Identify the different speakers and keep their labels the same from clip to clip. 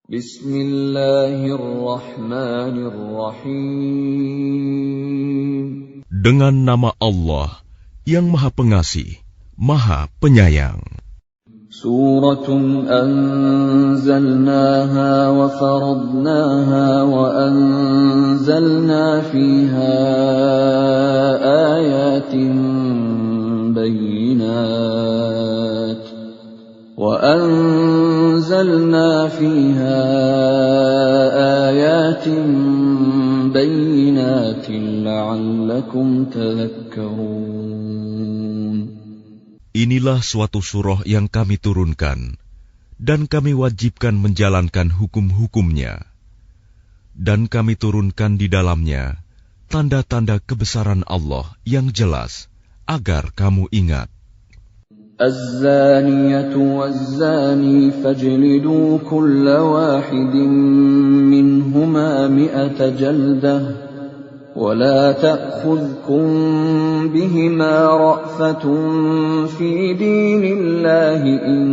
Speaker 1: Bismillahirrahmanirrahim.
Speaker 2: Dengan nama Allah yang Maha Pengasih, Maha Penyayang.
Speaker 1: Suratun anzalnaha wa faradnaha wa anzalna fiha ayatin bayyinat وَأَنزَلْنَا فِيهَا آيَاتٍ بَيِّنَاتٍ لَعَلَّكُمْ تَذَكَّرُونَ.
Speaker 2: Inilah suatu surah yang kami turunkan, dan kami wajibkan menjalankan hukum-hukumnya. Dan kami turunkan di dalamnya tanda-tanda kebesaran Allah yang jelas, agar kamu ingat.
Speaker 1: الزانية والزاني فاجلدوا كل واحد منهما 100 جلدة ولا تأخذكم بهما رأفة في دين الله إن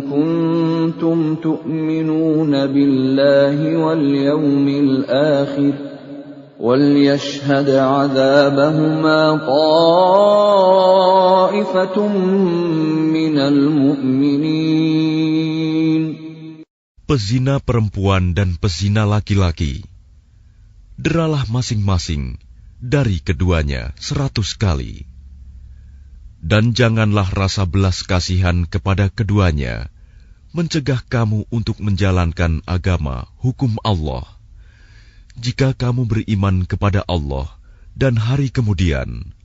Speaker 1: كنتم تؤمنون بالله واليوم الآخر وَلْيَشْهَدْ عَذَابَهُمَا طَائِفَةٌ مِّنَ الْمُؤْمِنِينَ.
Speaker 2: Pezina perempuan dan pezina laki-laki, deralah masing-masing dari keduanya 100 kali. Dan janganlah rasa belas kasihan kepada keduanya mencegah kamu untuk menjalankan agama hukum Allah. Jika kamu beriman kepada Allah dan hari kemudian,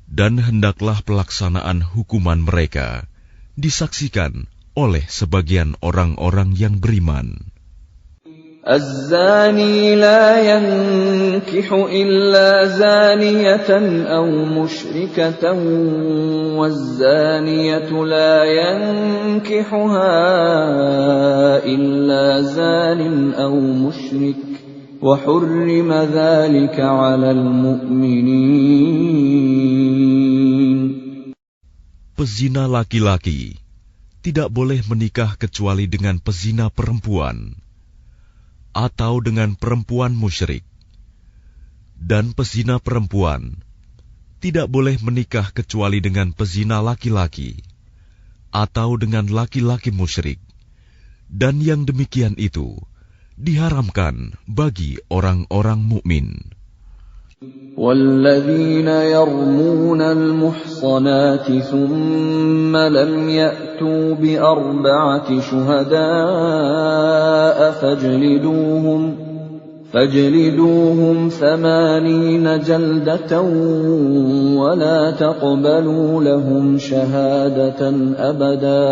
Speaker 2: dan hendaklah pelaksanaan hukuman mereka disaksikan oleh sebagian orang-orang yang beriman.
Speaker 1: الزاني لا ينكح إلا زانية أو مشركة والزانية لا ينكحها إلا زان أو مشرك وحرم ذلك على المؤمنين.
Speaker 2: Pezina laki-laki tidak boleh menikah kecuali dengan pezina perempuan atau dengan perempuan musyrik, dan pezina perempuan tidak boleh menikah kecuali dengan pezina laki-laki atau dengan laki-laki musyrik, dan yang demikian itu diharamkan bagi orang-orang mukmin.
Speaker 1: وَالَّذِينَ يَرْمُونَ الْمُحْصَنَاتِ ثُمَّ لَمْ يَأْتُوا بِأَرْبَعَةِ شُهَدَاءَ فَاجْلِدُوهُمْ 80 جَلْدَةً وَلَا تَقْبَلُوا لَهُمْ شَهَادَةً أَبَدًا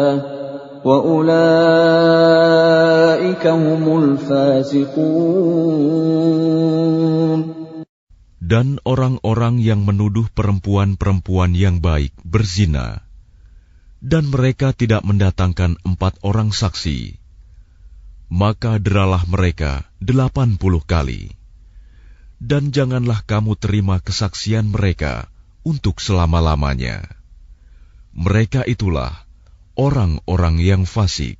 Speaker 1: وَأُولَئِكَ هُمُ الْفَاسِقُونَ.
Speaker 2: Dan orang-orang yang menuduh perempuan-perempuan yang baik berzina, dan mereka tidak mendatangkan 4 orang saksi, maka deralah mereka 80 kali. Dan janganlah kamu terima kesaksian mereka untuk selama-lamanya. Mereka itulah orang-orang yang fasik.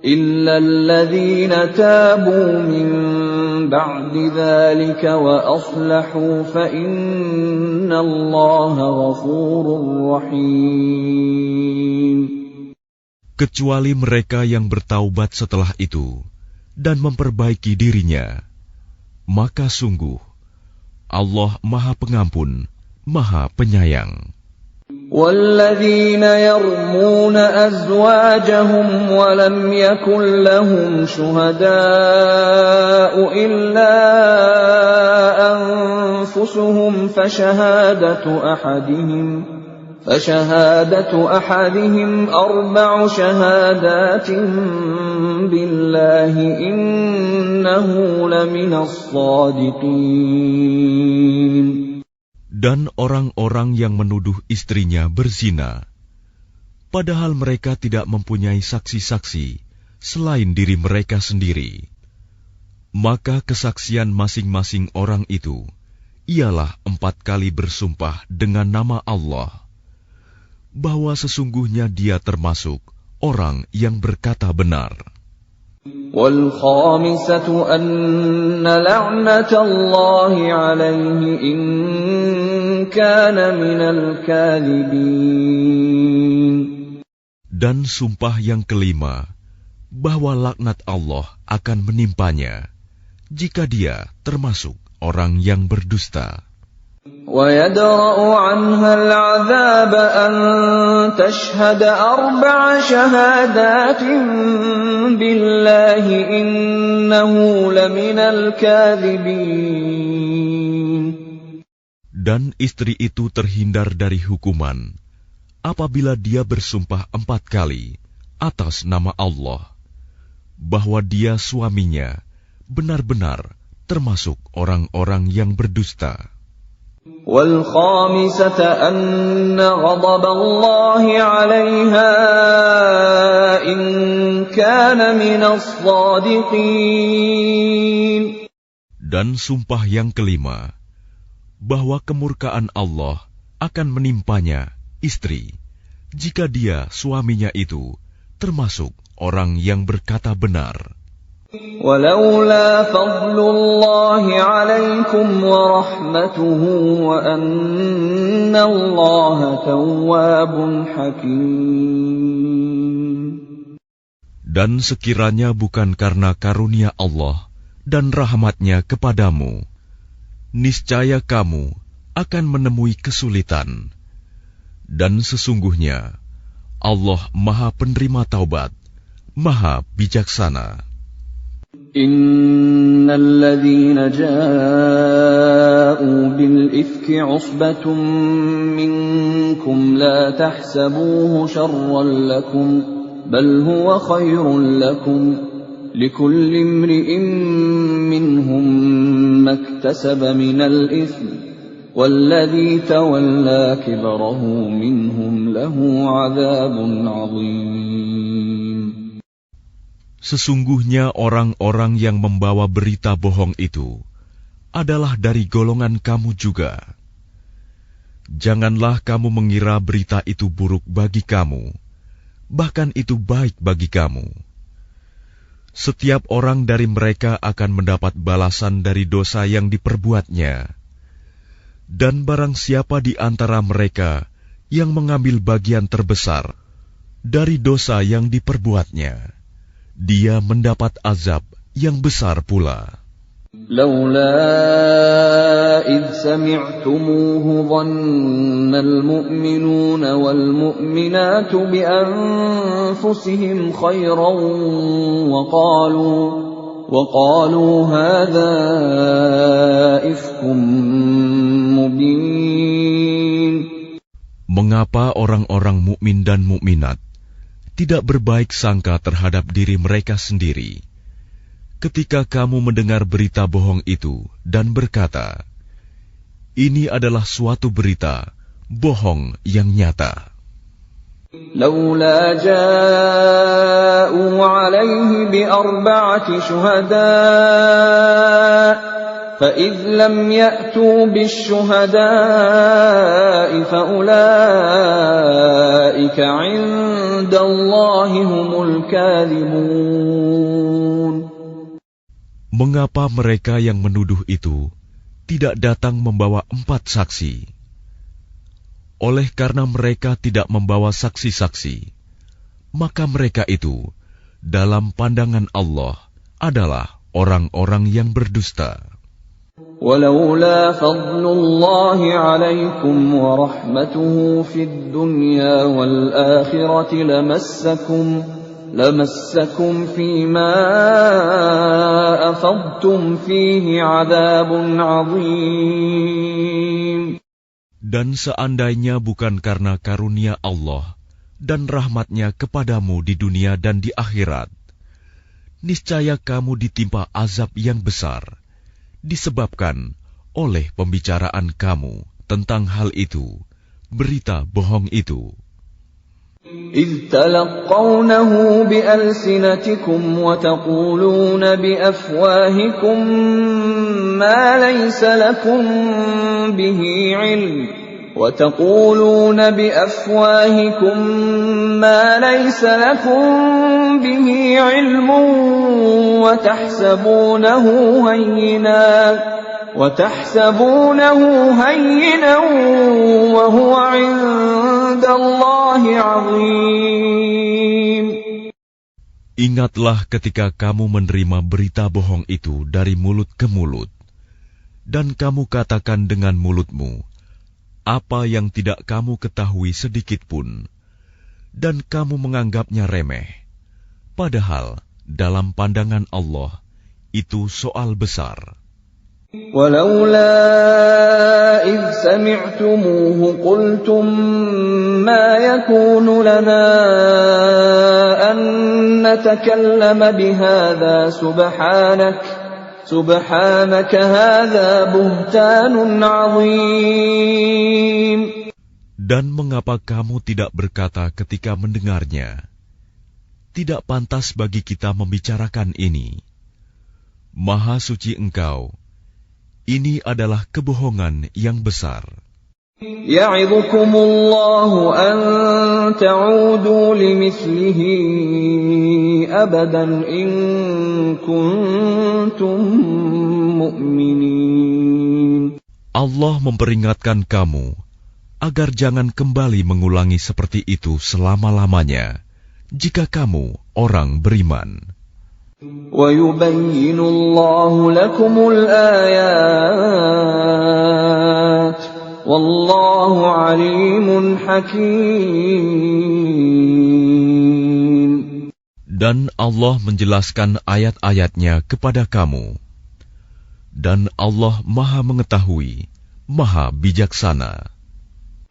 Speaker 1: إِلَّا الَّذِينَ تَابُوا مِن بَعْدِ ذَلِكَ وَأَصْلَحُوا فَإِنَّ اللَّهَ غَفُورٌ رَّحِيمٌ.
Speaker 2: Kecuali mereka yang bertaubat setelah itu dan memperbaiki dirinya, maka sungguh Allah Maha Pengampun, Maha Penyayang.
Speaker 1: وَالَّذِينَ يَرْمُونَ أَزْوَاجَهُمْ وَلَمْ يَكُنْ لَهُمْ شُهَدَاءُ إِلَّا أَنفُسُهُمْ فَشَهَادَةُ أَحَدِهِمْ 4 شَهَادَاتٍ بِاللَّهِ إِنَّهُ لَمِنَ الصَّادِقِينَ.
Speaker 2: Dan orang-orang yang menuduh istrinya berzina, padahal mereka tidak mempunyai saksi-saksi selain diri mereka sendiri, maka kesaksian masing-masing orang itu ialah 4 kali bersumpah dengan nama Allah, bahwa sesungguhnya dia termasuk orang yang berkata benar.
Speaker 1: وَالْخَامِسَةُ أَنَّ لَعْنَةَ اللَّهِ عَلَيْهِ إِن كَانَ مِنَ الْكَاذِبِينَ.
Speaker 2: Dan sumpah yang kelima, bahwa laknat Allah akan menimpanya jika dia termasuk orang yang berdusta.
Speaker 1: وَيَدْرَأُ عَنْهَا الْعَذَابَ أَن تَشْهَدَ 4 شَهَادَاتٍ بِاللَّهِ إِنَّهُ لَمِنَ الْكَاذِبِينَ.
Speaker 2: Dan istri itu terhindar dari hukuman apabila dia bersumpah 4 kali atas nama Allah bahwa dia suaminya benar-benar termasuk orang-orang yang berdusta.
Speaker 1: وَالْخَامِسَةَ أَنَّ غَضَبَ اللَّهِ عَلَيْهَا إِن كَانَ مِنَ الصَّادِقِينَ.
Speaker 2: Dan sumpah yang kelima, bahwa kemurkaan Allah akan menimpanya istri jika dia suaminya itu termasuk orang yang berkata benar.
Speaker 1: وَلَوْلَا فَضْلُ اللَّهِ عَلَيْكُمْ وَرَحْمَتُهُ وَأَنَّ اللَّهَ تَوَّابٌ حَكِيمٌ.
Speaker 2: Dan sekiranya bukan karena karunia Allah dan rahmat-Nya kepadamu, niscaya kamu akan menemui kesulitan. Dan sesungguhnya Allah Maha Penerima Taubat, Maha Bijaksana.
Speaker 1: إِنَّ الَّذِينَ جَاءُوا بِالْإِفْكِ عُصْبَةٌ مِّنكُمْ لَا تَحْسَبُوهُ شَرًّا لَّكُمْ بَلْ هُوَ خَيْرٌ لَّكُمْ لِكُلِّ امْرِئٍ مِّنْهُم مَّا اكْتَسَبَ مِنَ الْإِثْمِ وَالَّذِي تَوَلَّىٰ كِبْرَهُ مِنْهُمْ لَهُ عَذَابٌ عَظِيمٌ.
Speaker 2: Sesungguhnya orang-orang yang membawa berita bohong itu adalah dari golongan kamu juga. Janganlah kamu mengira berita itu buruk bagi kamu, bahkan itu baik bagi kamu. Setiap orang dari mereka akan mendapat balasan dari dosa yang diperbuatnya. Dan barang siapa di antara mereka yang mengambil bagian terbesar dari dosa yang diperbuatnya, dia mendapat azab yang besar pula.
Speaker 1: لولا إذ سمعتموه ظن المؤمنون والمؤمنات بأنفسهم خيرا وقالوا هذا إفك مبين.
Speaker 2: Mengapa orang-orang mukmin dan mukminat tidak berbaik sangka terhadap diri mereka sendiri ketika kamu mendengar berita bohong itu dan berkata, ini adalah suatu berita bohong yang nyata.
Speaker 1: لولا جاءوا عليه ب4 شهداء فإذ لم يأتوا بالشهداء فأولئك عند الله هم الكاذبون.
Speaker 2: Mengapa mereka yang menuduh itu tidak datang membawa 4 saksi? Oleh karena mereka tidak membawa saksi-saksi, maka mereka itu dalam pandangan Allah adalah orang-orang yang berdusta.
Speaker 1: ولولا فضل الله عليكم ورحمته في الدنيا والآخرة لمسكم فيما أفضتم فيه عذاب عظيم.
Speaker 2: Dan seandainya bukan karena karunia Allah dan rahmat-Nya kepadamu di dunia dan di akhirat, niscaya kamu ditimpa azab yang besar, disebabkan oleh pembicaraan kamu tentang hal itu, berita bohong itu.
Speaker 1: إذ تلقونه بألسنتكم وتقولون بأفواهكم ما ليس لكم به علم وتحسبونه هينا وهو عند الله عظيم.
Speaker 2: Ingatlah ketika kamu menerima berita bohong itu dari mulut ke mulut, dan kamu katakan dengan mulutmu apa yang tidak kamu ketahui sedikit pun, dan kamu menganggapnya remeh. Padahal dalam pandangan Allah itu soal besar.
Speaker 1: ولولا إذ سمعتموه قلتم ما يكون لنا أن نتكلم بهذا سبحانك هذا بهتان عظيم.
Speaker 2: Dan mengapa kamu tidak berkata ketika mendengarnya, tidak pantas bagi kita membicarakan ini. Maha suci Engkau, ini adalah kebohongan yang besar.
Speaker 1: يعظكم الله أن تعودوا لمثله أبدا إن كنتم مؤمنين.
Speaker 2: Allah memperingatkan kamu agar jangan kembali mengulangi seperti itu selama-lamanya, jika kamu orang beriman.
Speaker 1: وَيُبَيِّنُ اللَّهُ لَكُمُ الْآيَاتِ وَاللَّهُ عَلِيمٌ حَكِيمٌ.
Speaker 2: Dan Allah menjelaskan ayat-ayatnya kepada kamu. Dan Allah Maha Mengetahui, Maha Bijaksana.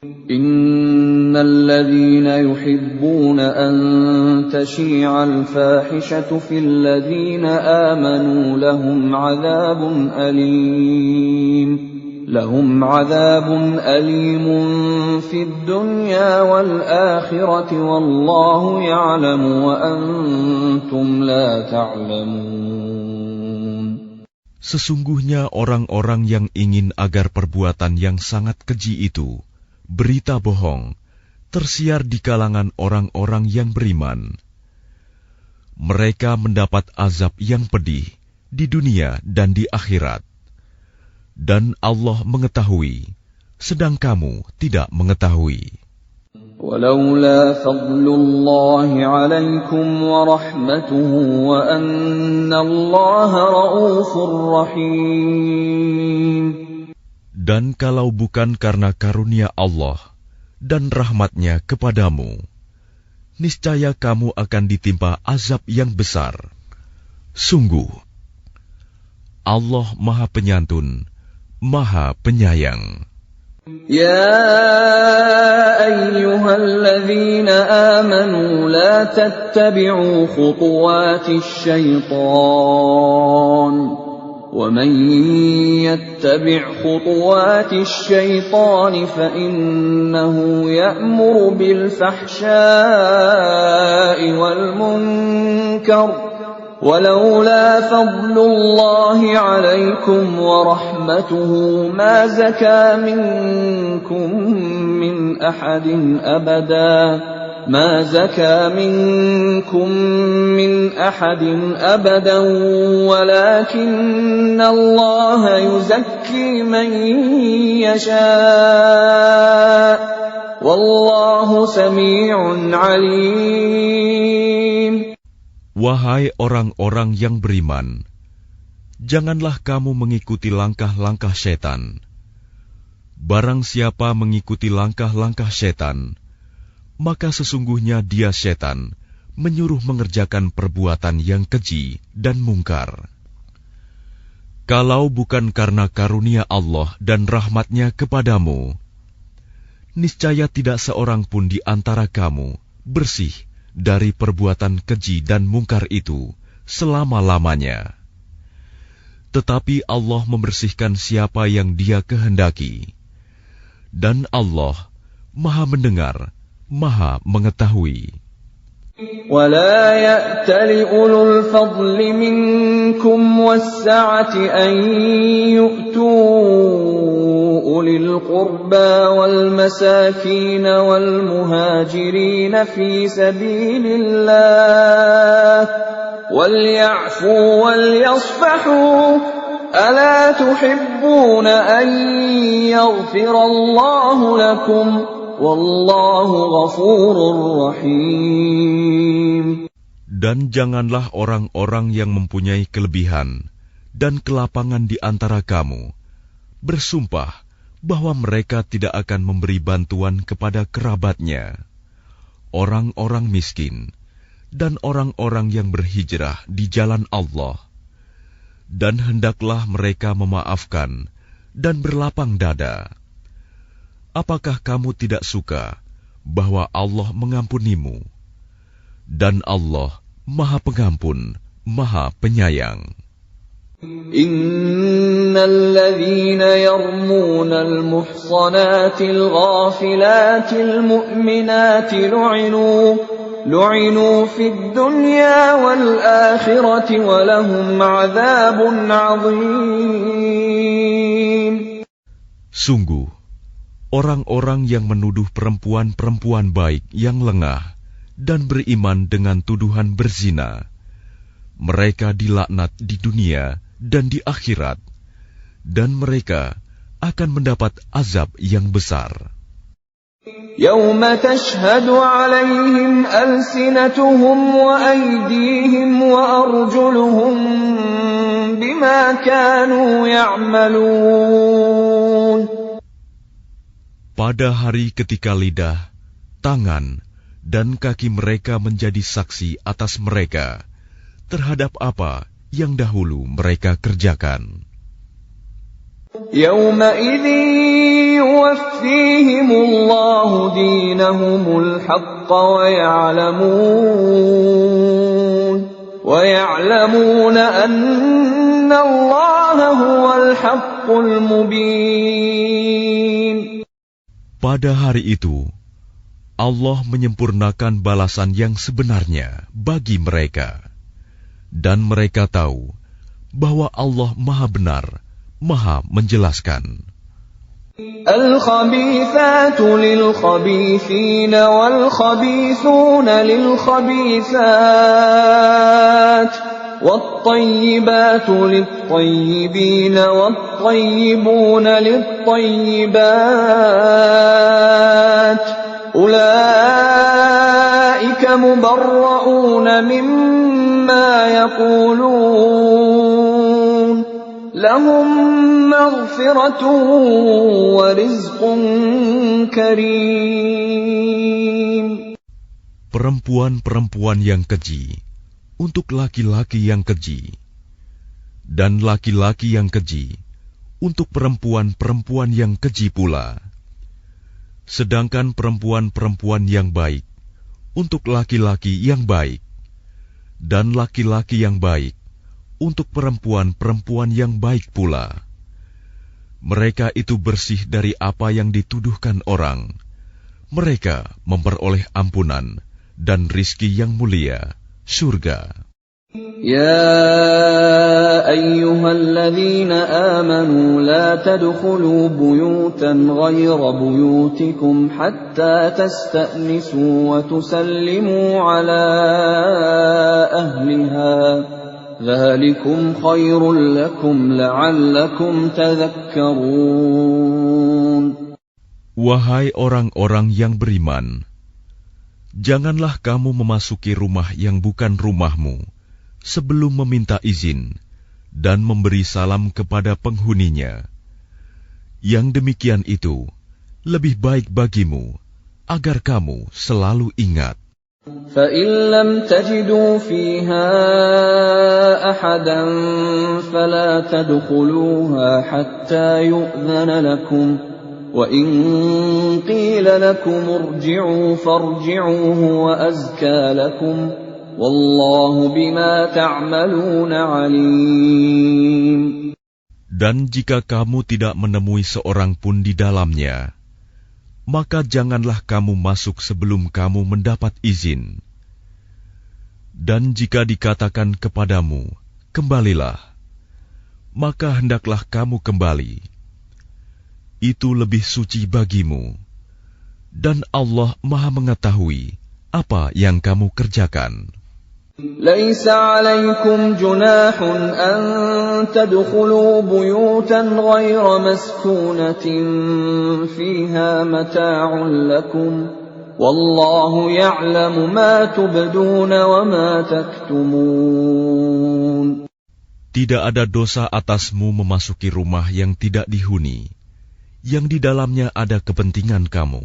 Speaker 1: إن الذين يحبون أن تشيع الفاحشة في الذين آمنوا لهم عذاب أليم في الدنيا والآخرة والله يعلم وأنتم لا تعلمون.
Speaker 2: Sesungguhnya orang-orang yang ingin agar perbuatan yang sangat keji itu, berita bohong, tersiar di kalangan orang-orang yang beriman. Mereka mendapat azab yang pedih di dunia dan di akhirat. Dan Allah mengetahui, sedang kamu tidak mengetahui.
Speaker 1: ولولا فضل الله عليكم ورحمته وأن الله رؤوف رحيم.
Speaker 2: Dan kalau bukan karena karunia Allah dan rahmat-Nya kepadamu, niscaya kamu akan ditimpa azab yang besar. Sungguh, Allah Maha Penyantun, Maha Penyayang.
Speaker 1: يا أيها الذين آمنوا لا تتبعوا خطوات الشيطان ومن يتبع خطوات الشيطان فإنه يأمر بالفحشاء والمنكر ولولا فضل الله عليكم ورحمته ما زكى منكم من أحد أبدا ولكن الله يزكي من يشاء والله سميع عليم.
Speaker 2: Wahai orang-orang yang beriman, janganlah kamu mengikuti langkah-langkah setan. Barang siapa mengikuti langkah-langkah setan, maka sesungguhnya dia setan menyuruh mengerjakan perbuatan yang keji dan mungkar. Kalau bukan karena karunia Allah dan rahmat-Nya kepadamu, niscaya tidak seorang pun di antara kamu bersih dari perbuatan keji dan mungkar itu selama-lamanya. Tetapi Allah membersihkan siapa yang Dia kehendaki. Dan Allah Maha mendengar, Maha mengetahui.
Speaker 1: ولا يأتل أولو الفضل منكم والسعة أن يؤتوا أولي القربى والمساكين والمهاجرين في سبيل الله وَلْيَعْفُوا وَلْيَصْفَحُوا أَلَا تُحِبُّونَ أَن يَغْفِرَ اللَّهُ لَكُمْ وَاللَّهُ غَفُورٌ رَّحِيمٌ.
Speaker 2: Dan janganlah orang-orang yang mempunyai kelebihan dan kelapangan di antara kamu bersumpah bahwa mereka tidak akan memberi bantuan kepada kerabatnya, orang-orang miskin, dan orang-orang yang berhijrah di jalan Allah. Dan hendaklah mereka memaafkan dan berlapang dada. Apakah kamu tidak suka bahwa Allah mengampunimu? Dan Allah Maha Pengampun, Maha Penyayang.
Speaker 1: Innal ladzina yarmunal muhsanatil ghafilatil mu'minatil lu'inu fid dunya wal akhirati wa lahum 'adzabun 'adzim.
Speaker 2: Sungguh, orang-orang yang menuduh perempuan-perempuan baik yang lengah dan beriman dengan tuduhan berzina, mereka dilaknat di dunia dan di akhirat, dan mereka akan mendapat azab yang besar.
Speaker 1: Yauma tashhadu 'alaihim alsinatuhum wa aydihim wa arjuluhum bima kanu ya'malun.
Speaker 2: Pada hari ketika lidah, tangan, dan kaki mereka menjadi saksi atas mereka terhadap apa yang dahulu mereka kerjakan.
Speaker 1: Yawma idzin yuwaffihimullahu dinahumul haqqa wa ya'lamuna anna Allaha huwal haqqul mubin.
Speaker 2: Pada hari itu, Allah menyempurnakan balasan yang sebenarnya bagi mereka. Dan mereka tahu bahwa Allah Maha Benar, Maha Menjelaskan.
Speaker 1: Al-khabithatu lil-khabithina wal-khabithuna lil-khabithat wat-tayyibatu lit-tayyibina wat-tayyibuna lit-tayyibat ulaika mubarra'una mimma yaqulun lahum maghfiratun wa rizqun karim.
Speaker 2: Perempuan-perempuan yang keji untuk laki-laki yang keji, dan laki-laki yang keji untuk perempuan-perempuan yang keji pula. Sedangkan perempuan-perempuan yang baik untuk laki-laki yang baik, dan laki-laki yang baik untuk perempuan-perempuan yang baik pula. Mereka itu bersih dari apa yang dituduhkan orang. Mereka memperoleh ampunan dan rizki yang mulia, surga.
Speaker 1: Ya ayyuhalladzina amanu la tadkhulu buyutan ghayra buyutikum hatta tasta'nisu wa tusallimu ala ahliha dzalikum khairul lakum la'allakum tadhakkarun.
Speaker 2: Wahai orang-orang yang beriman, janganlah kamu memasuki rumah yang bukan rumahmu sebelum meminta izin dan memberi salam kepada penghuninya. Yang demikian itu lebih baik bagimu, agar kamu selalu ingat.
Speaker 1: فَإِن لَّمْ تَجِدُوا فِيهَا أَحَدًا فَلَا تَدْخُلُوهَا حَتَّى يُؤْذَنَ لَكُمْ وَإِن قِيلَ لَكُمُ ارْجِعُوا فَارْجِعُوا هُوَ أَزْكَىٰ لَكُمْ وَاللَّهُ بِمَا تَعْمَلُونَ عَلِيمٌ.
Speaker 2: Dan jika kamu tidak menemui seorang pun di dalamnya, maka janganlah kamu masuk sebelum kamu mendapat izin. Dan jika dikatakan kepadamu, kembalilah, maka hendaklah kamu kembali. Itu lebih suci bagimu, dan Allah Maha mengetahui apa yang kamu kerjakan.
Speaker 1: ليس عليكم جناح أن تدخلوا بيوتا غير مسكونة فيها متاع لكم والله يعلم ما تبدون وما تكتمون.
Speaker 2: Tidak ada dosa atasmu memasuki rumah yang tidak dihuni, yang di dalamnya ada kepentingan kamu.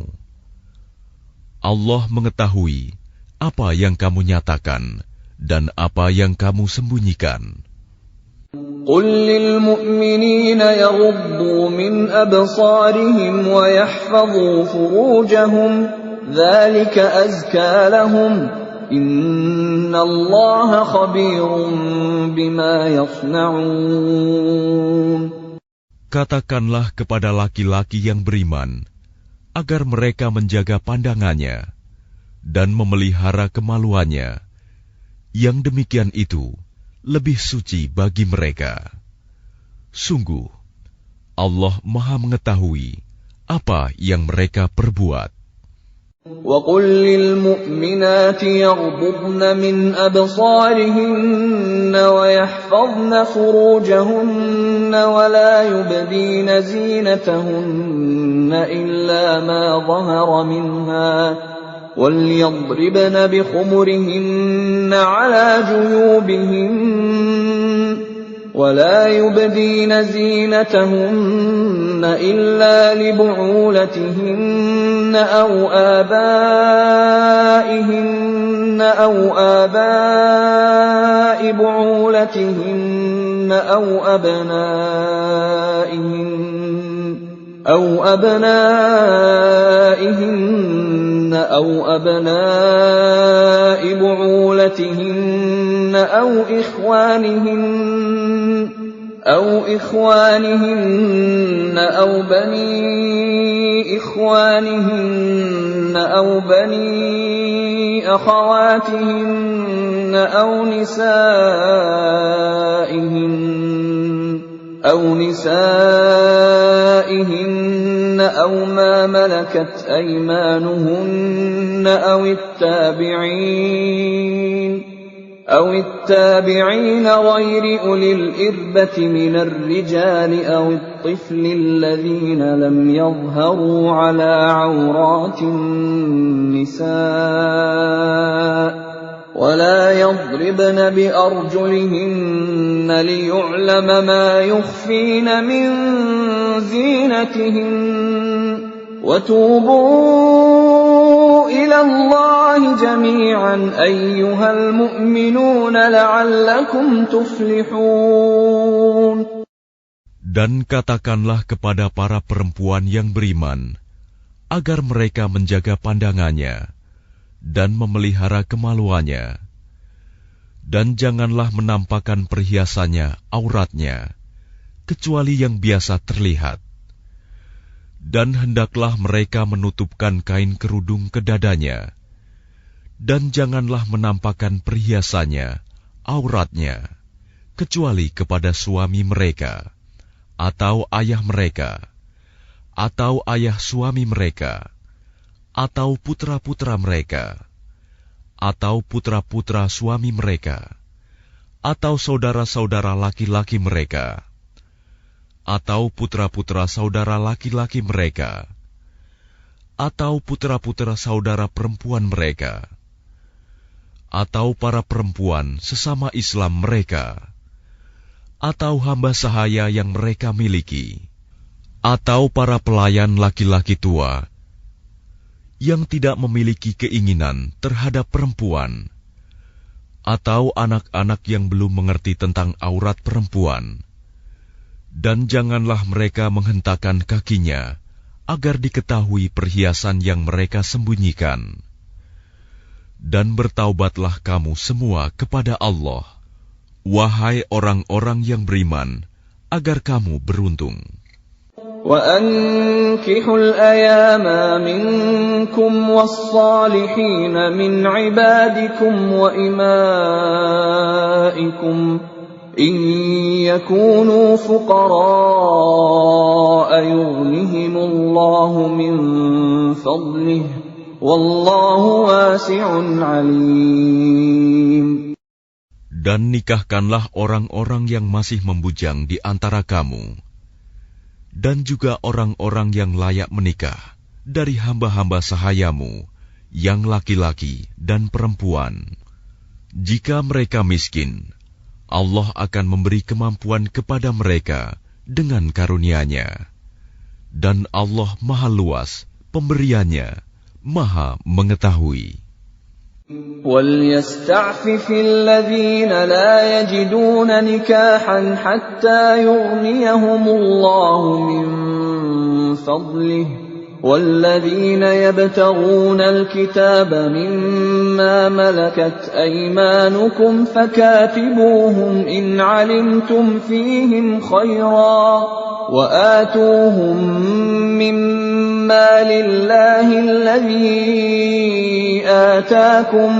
Speaker 2: Allah mengetahui apa yang kamu nyatakan dan apa yang kamu sembunyikan.
Speaker 1: قل للمؤمنين يغضوا من أبصارهم ويحفظوا فروجهم ذلك أزكى لهم إن الله خبير بما يصنعون.
Speaker 2: Katakanlah kepada laki-laki yang beriman agar mereka menjaga pandangannya dan memelihara kemaluannya. Yang demikian itu lebih suci bagi mereka. Sungguh, Allah Maha mengetahui apa yang mereka perbuat.
Speaker 1: وَقُلْ لِلْمُؤْمِنَاتِ يَغْضُضْنَ مِنْ أَبْصَارِهِنَّ وَيَحْفَظْنَ فُرُوجَهُنَّ وَلَا يُبْدِينَ زِينَتَهُنَّ إِلَّا مَا ظَهَرَ مِنْهَا وَلْيَضْرِبْنَ بِخُمُرِهِنَّ عَلَى جُيُوبِهِنَّ وَلَا يُبْدِينَ زِينَتَهُنَّ إِلَّا لِبُعُولَتِهِنَّ أَوْ آبَائِهِنَّ أَوْ آبَاءِ بُعُولَتِهِنَّ أَوْ أَبْنَائِهِنَّ أَوْ أَبْنَاءِ بُعُولَتِهِنَّ أَوْ إِخْوَانِهِنَّ أَوْ بَنِي إِخْوَانِهِنَّ أَوْ بَنِي أَخَوَاتِهِنَّ أَوْ نِسَائِهِنَّ أَوْ مَا مَلَكَتْ أَيْمَانُهُنَّ أَوِ التَّابِعِينَ غَيْرِ أُولِي الْإِرْبَةِ مِنَ الرِّجَالِ أَوِ الطِّفْلِ الَّذِينَ لَمْ يَظْهَرُوا عَلَى عَوْرَاتِ النِّسَاءِ وَلَا يَضْرِبْنَ بِأَرْجُلِهِنَّ لِيُعْلَمَ مَا يُخْفِينَ مِنْ زِينَتِهِنَّ وَتُوبُوا إِلَى اللَّهِ جَمِيعًا أَيُّهَا الْمُؤْمِنُونَ لَعَلَّكُمْ تُفْلِحُونَ.
Speaker 2: Dan katakanlah kepada para perempuan yang beriman agar mereka menjaga pandangannya dan memelihara kemaluannya, dan janganlah menampakkan perhiasannya, auratnya, kecuali yang biasa terlihat. Dan hendaklah mereka menutupkan kain kerudung ke dadanya, dan janganlah menampakkan perhiasannya, auratnya, kecuali kepada suami mereka, atau ayah mereka, atau ayah suami mereka, atau putra-putra mereka, atau putra-putra suami mereka, atau saudara-saudara laki-laki mereka, atau putra-putra saudara laki-laki mereka, atau putra-putra saudara perempuan mereka, atau para perempuan sesama Islam mereka, atau hamba sahaya yang mereka miliki, atau para pelayan laki-laki tua yang tidak memiliki keinginan terhadap perempuan, atau anak-anak yang belum mengerti tentang aurat perempuan. Dan janganlah mereka menghentakkan kakinya agar diketahui perhiasan yang mereka sembunyikan. Dan bertaubatlah kamu semua kepada Allah, wahai orang-orang yang beriman, agar kamu beruntung.
Speaker 1: وَأَنكِحُوا الْأَيَامَ مِنكُمْ وَالصَّالِحِينَ مِنْ عِبَادِكُمْ وَإِمَائِكُمْ إِنْ يَكُونُوا فُقَرَاءَ يُغْنِهِمُ اللَّهُ مِنْ فَضْلِهِ وَاللَّهُ وَاسِعٌ عَلِيمٌ.
Speaker 2: Dan nikahkanlah orang-orang yang masih membujang di antara kamu, dan juga orang-orang yang layak menikah dari hamba-hamba sahayamu, yang laki-laki dan perempuan. Jika mereka miskin, Allah akan memberi kemampuan kepada mereka dengan karunia-Nya. Dan Allah Maha Luas pemberiannya, Maha Mengetahui.
Speaker 1: وَلْيَسْتَعْفِفِ الَّذِينَ لَا يَجِدُونَ نِكَاحًا حَتَّى يُغْنِيَهُمُ اللَّهُ مِنْ فَضْلِهِ وَالَّذِينَ يَبْتَغُونَ الْكِتَابَ مِمَّا مَلَكَتْ أَيْمَانُكُمْ فَكَاتِبُوهُمْ إِنْ عَلِمْتُمْ فِيهِمْ خَيْرًا وَآتُوهُمْ مِمَّا لِلَّهِ الَّذِي آتَاكُمْ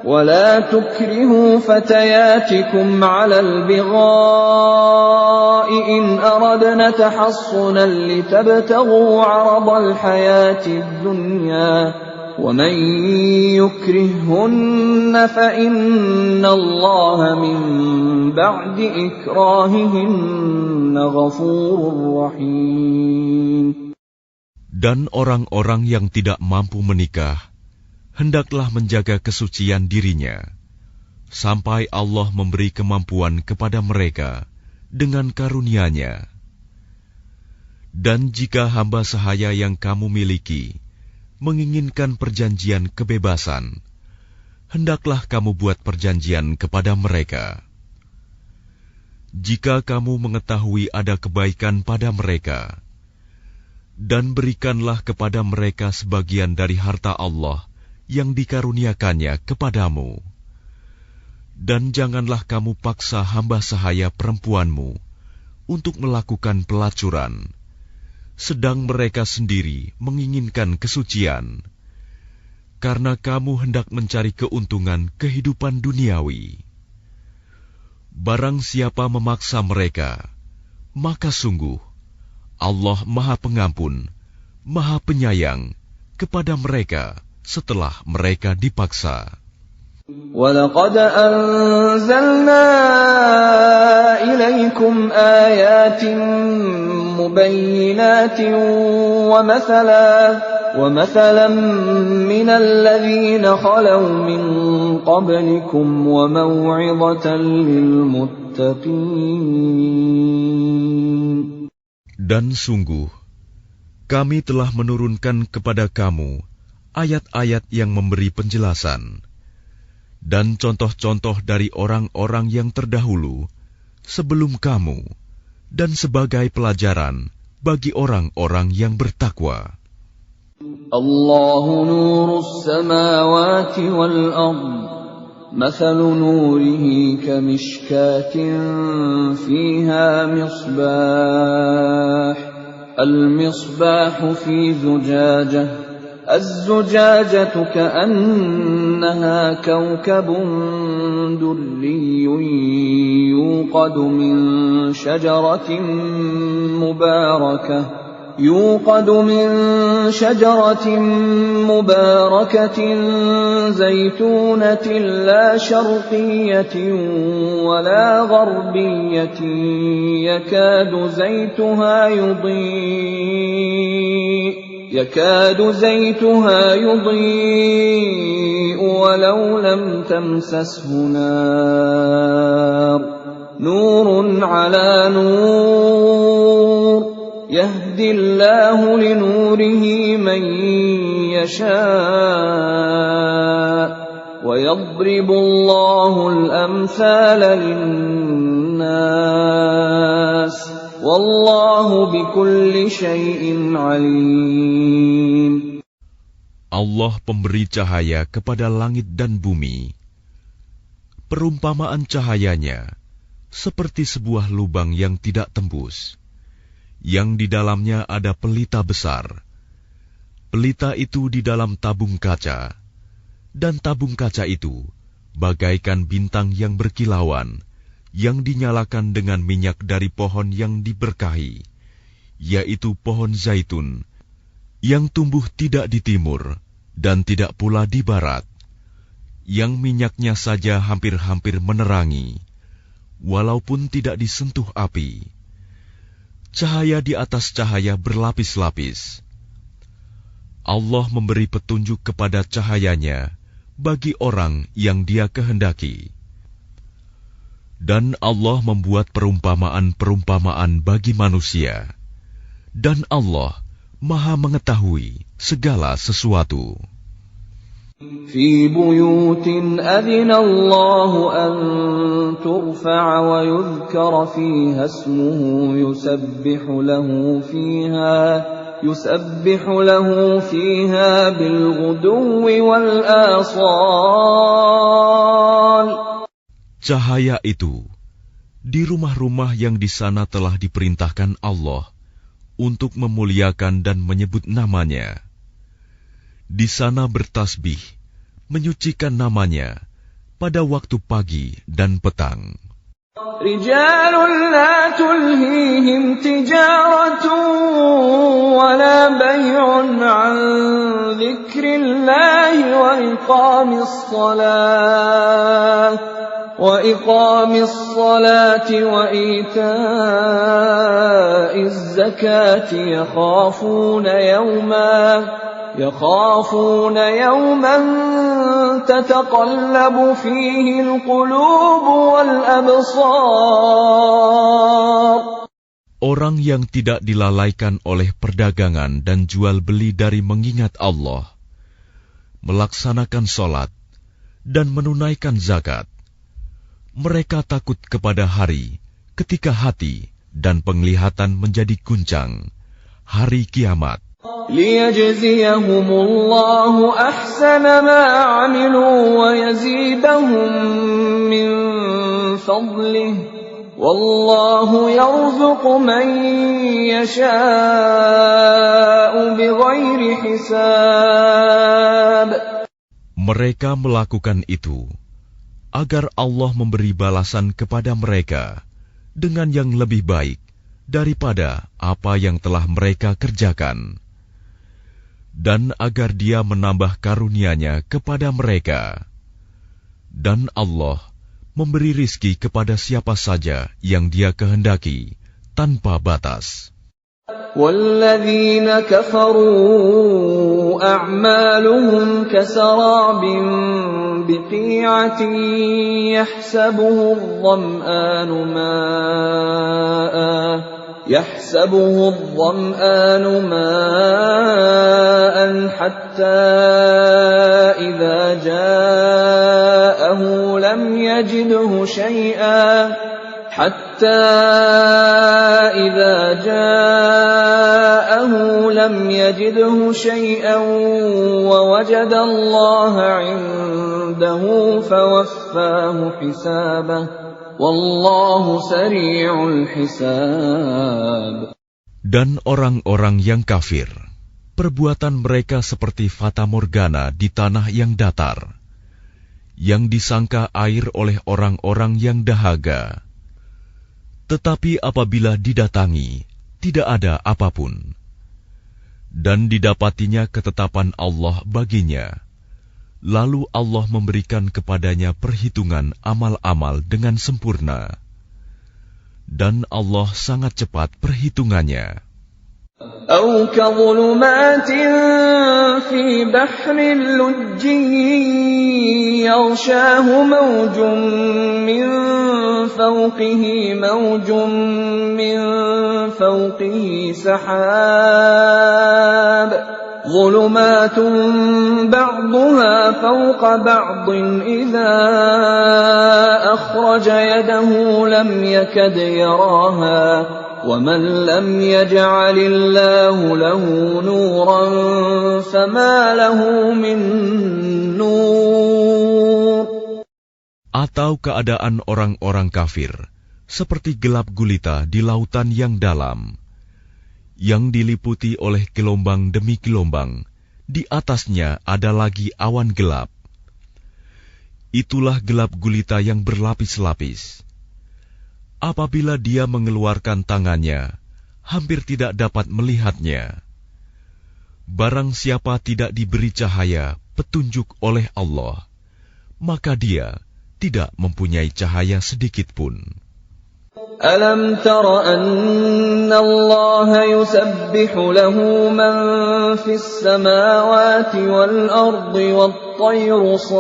Speaker 1: وَلَا تُكْرِهُوا فَتَيَاتِكُمْ عَلَى الْبِغَاءِ إِنْ أَرَدْنَ تَحَصُّنًا لِتَبْتَغُوا عَرَضَ الْحَيَاةِ الدُّنْيَا وَمَنْ يُكْرِههُّنَّ فَإِنَّ اللَّهَ مِنْ بَعْدِ إِكْرَاهِهِنَّ غَفُورٌ رَحِيمٌ.
Speaker 2: Dan orang-orang yang tidak mampu menikah, hendaklah menjaga kesucian dirinya, sampai Allah memberi kemampuan kepada mereka dengan karunia-Nya. Dan jika hamba sahaya yang kamu miliki menginginkan perjanjian kebebasan, hendaklah kamu buat perjanjian kepada mereka. Jika kamu mengetahui ada kebaikan pada mereka, dan berikanlah kepada mereka sebagian dari harta Allah yang dikaruniakannya kepadamu. Dan janganlah kamu paksa hamba sahaya perempuanmu untuk melakukan pelacuran, sedang mereka sendiri menginginkan kesucian, karena kamu hendak mencari keuntungan kehidupan duniawi. Barang siapa memaksa mereka, maka sungguh Allah Maha Pengampun, Maha Penyayang kepada mereka setelah mereka dipaksa.
Speaker 1: وَلَقَدْ أَنزَلْنَا إِلَيْكُمْ آيَاتٍ مُبَيِّنَاتٍ وَمَثَلًا مِنَ الَّذِينَ خَلَوْا مِنْ قَبْلِكُمْ وَمَوْعِظَةً لِلْمُتَّقِينَ.
Speaker 2: Dan sungguh, kami telah menurunkan kepada kamu ayat-ayat yang memberi penjelasan dan contoh-contoh dari orang-orang yang terdahulu sebelum kamu, dan sebagai pelajaran bagi orang-orang yang bertakwa.
Speaker 1: Allahu nurus samawati wal ardh, mathalu nurihi kamishkatin fiha misbah, al-misbahu fi zujajah, الزجاجة كأنها كوكب دري يوقد من شجرة مباركة زيتونة لا شرقية ولا غربية يكاد زيتها يضيء ولو لم تمسسه نار نور على نور يهدي الله لنوره من يشاء ويضرب الله الأمثال للناس Wallahu bikulli syai'in alim.
Speaker 2: Allah pemberi cahaya kepada langit dan bumi. Perumpamaan cahayanya seperti sebuah lubang yang tidak tembus, yang di dalamnya ada pelita besar. Pelita itu di dalam tabung kaca, dan tabung kaca itu bagaikan bintang yang berkilauan, yang dinyalakan dengan minyak dari pohon yang diberkahi, yaitu pohon zaitun, yang tumbuh tidak di timur dan tidak pula di barat. yang minyaknya saja hampir-hampir menerangi, walaupun tidak disentuh api. Cahaya di atas cahaya berlapis-lapis. Allah memberi petunjuk kepada cahayanya bagi orang yang Dia kehendaki. Dan Allah membuat perumpamaan-perumpamaan bagi manusia. Dan Allah Maha mengetahui segala sesuatu.
Speaker 1: في بيوت أذن الله أن ترفع ويذكر فيها اسمه يسبح له فيها بالغدو والآصال.
Speaker 2: Cahaya itu di rumah-rumah yang di sana telah diperintahkan Allah untuk memuliakan dan menyebut namanya. Di sana bertasbih, menyucikan namanya pada waktu pagi dan petang.
Speaker 1: رجال لا تلهيهم تجارة ولا بيع عن ذكر الله وإقام الصلاة وإيتاء الزكاة يخافون يوما تتقلب فيه القلوب والأبصار.
Speaker 2: Orang yang tidak dilalaikan oleh perdagangan dan jual beli dari mengingat Allah, melaksanakan sholat, dan menunaikan zakat, mereka takut kepada hari ketika hati dan penglihatan menjadi guncang, hari kiamat.
Speaker 1: ليجزيهم الله أحسن ما عملوا ويزيدهم من فضله والله يرزق من يشاء بغير حساب.
Speaker 2: Mereka melakukan itu agar Allah memberi balasan kepada mereka dengan yang lebih baik daripada apa yang telah mereka kerjakan, dan agar Dia menambah karunia-Nya kepada mereka. Dan Allah memberi rizki kepada siapa saja yang Dia kehendaki tanpa batas.
Speaker 1: وَالَّذِينَ كَفَرُوا أَعْمَالُهُمْ كَسَرَابٍ بِقِيعَةٍ يحسبه الظمآن ماء حتى إذا جاءه لم يجده شيئا ووجد الله عنده فوفاه حسابه Wallahu sari'ul hisab.
Speaker 2: Dan orang-orang yang kafir, perbuatan mereka seperti fata morgana di tanah yang datar, yang disangka air oleh orang-orang yang dahaga. Tetapi apabila didatangi, tidak ada apapun. Dan didapatinya ketetapan Allah baginya. Lalu Allah memberikan kepadanya perhitungan amal-amal dengan sempurna. Dan Allah sangat cepat perhitungannya.
Speaker 1: أو كظلمات في بحر لجي يغشاه موج من فوقه سحاب ظلمات بعضها فوق بعض إذا أخرج يده لم يكد يراها ومن لم يجعل الله له نورا فما له من نور.
Speaker 2: Atau keadaan orang-orang kafir seperti gelap gulita di lautan yang dalam, yang diliputi oleh gelombang demi gelombang, di atasnya ada lagi awan gelap. Itulah gelap gulita yang berlapis-lapis. Apabila dia mengeluarkan tangannya, hampir tidak dapat melihatnya. Barang siapa tidak diberi cahaya, petunjuk oleh Allah, maka dia tidak mempunyai cahaya sedikit pun.
Speaker 1: ألم تر أن الله يسبح له من في السماوات والأرض والطير صافات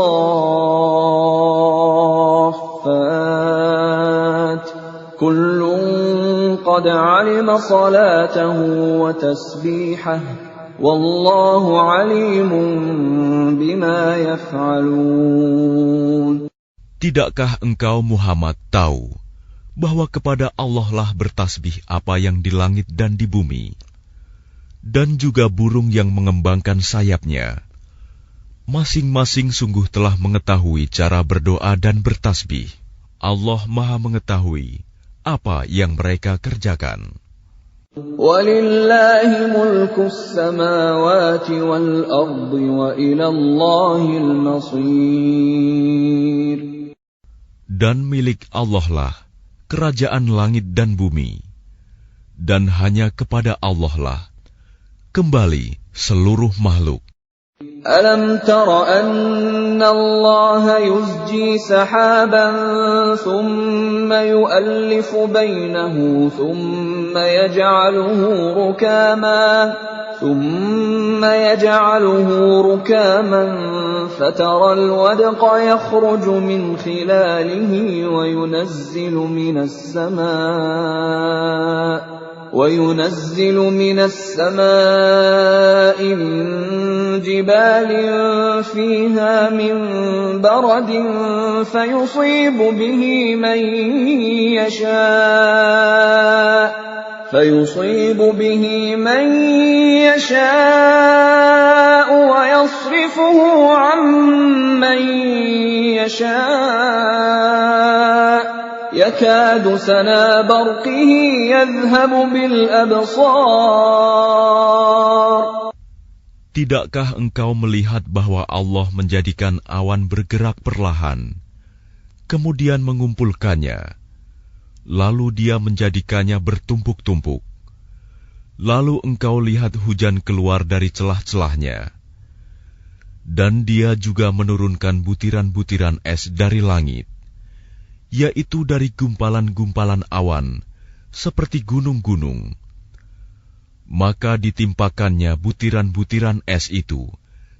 Speaker 1: كل قد علم صلاته وتسبيحه والله عليم بما يفعلون.
Speaker 2: Tidakkah engkau Muhammad tahu bahwa kepada Allah lah bertasbih apa yang di langit dan di bumi, dan juga burung yang mengembangkan sayapnya. Masing-masing sungguh telah mengetahui cara berdoa dan bertasbih. Allah Maha mengetahui apa yang mereka kerjakan.
Speaker 1: وَلِلَّهِ مُلْكُ السَّمَاوَاتِ وَالْأَرْضِ وَإِلَى اللَّهِ الْمَصِيرُ.
Speaker 2: Dan milik Allah lah kerajaan langit dan bumi, dan hanya kepada Allah lah kembali seluruh makhluk.
Speaker 1: ألم تر أن الله يزجي سحابا ثم يؤلف بينه ثم يجعله ركاما فترى الودق يخرج من خلاله وينزل من السماء من جبال فيها من برد فيصيب به من يشاء ويصرفه عن من يشاء يكاد سنا برقه يذهب بالأبصار.
Speaker 2: Tidakkah engkau melihat bahwa Allah menjadikan awan bergerak perlahan, kemudian mengumpulkannya, lalu Dia menjadikannya bertumpuk-tumpuk. Lalu engkau lihat hujan keluar dari celah-celahnya, dan Dia juga menurunkan butiran-butiran es dari langit, yaitu dari gumpalan-gumpalan awan, seperti gunung-gunung. Maka ditimpakannya butiran-butiran es itu